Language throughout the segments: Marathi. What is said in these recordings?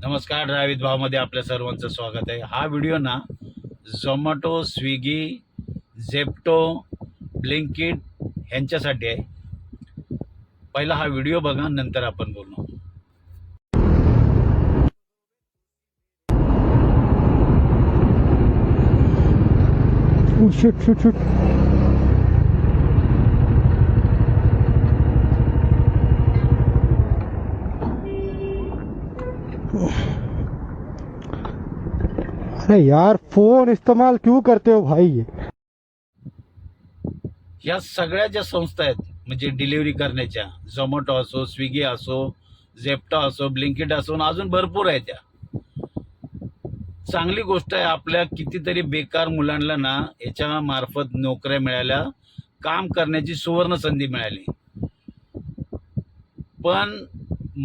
नमस्कार. ड्रायव्हित भावमध्ये आपल्या सर्वांचं स्वागत आहे. हा व्हिडिओ ना झोमॅटो, स्विगी, झेप्टो, ब्लिंकिट ह्यांच्यासाठी आहे. पहिला हा व्हिडिओ बघा, नंतर आपण बोलू. शूट अरे यार, फोन इस्तेमाल क्यों करते हो भाई? या सगळ्या ज्या संस्था आहेत म्हणजे डिलिव्हरी करण्याच्या, झोमॅटो असो, स्विगी असो, झेप्टो असो, ब्लिंकिट असो, आणि अजून भरपूर आहे त्या. चांगली गोष्ट आहे. आपल्या कितीतरी बेकार मुलांना ना याच्या मार्फत नोकऱ्या मिळाल्या, काम करण्याची सुवर्ण संधी मिळाली. पण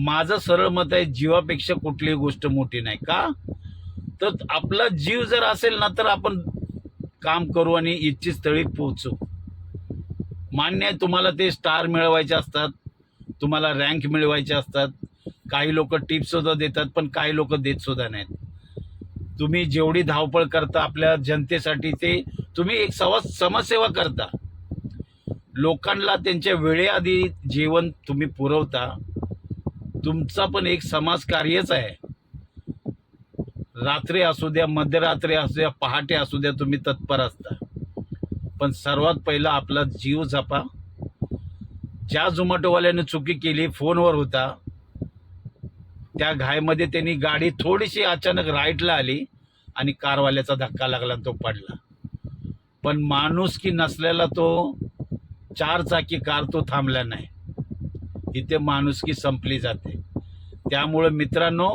माझं सरळ मत आहे, जीवापेक्षा कुठलीही गोष्ट मोठी नाही. का तर आपला जीव जर असेल ना तर आपण काम करू आणि इच्छित स्थळी पोहोचू. मान्य आहे, तुम्हाला ते स्टार मिळवायचे असतात, तुम्हाला रँक मिळवायचे असतात, काही लोक टिप्स सुद्धा देतात, पण काही लोक देत सुद्धा नाहीत. तुम्ही जेवढी धावपळ करता आपल्या जनतेसाठी, ते तुम्ही एक समाजसेवा करता. लोकांना त्यांच्या वेळेआधी जेवण तुम्ही पुरवता. तुमचा पण एक समाजकार्यच आहे. रात्री असू द्या, मध्यरात्री असू द्या, पहाटे असू द्या, तुम्ही तत्पर असता. पण सर्वात पहिला आपला जीव जपा. ज्या झोमॅटोवाल्याने चुकी केली, फोनवर होता, त्या घाईमध्ये त्यांनी गाडी थोडीशी अचानक राईटला आली आणि कारवाल्याचा धक्का लागला, तो पडला. पण माणुसकी नसलेला तो 4 चाकी कार तो थांबला नाही. इथे माणुसकी संपली जाते. त्यामुळे मित्रांनो,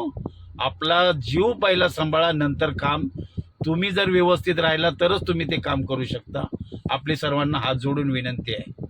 आपला जीव पहिला सांभाळा, नंतर काम. तुम्ही जर व्यवस्थित राहिला तरच तुम्ही ते काम करू शकता. आपली सर्वांना हात जोडून विनंती आहे.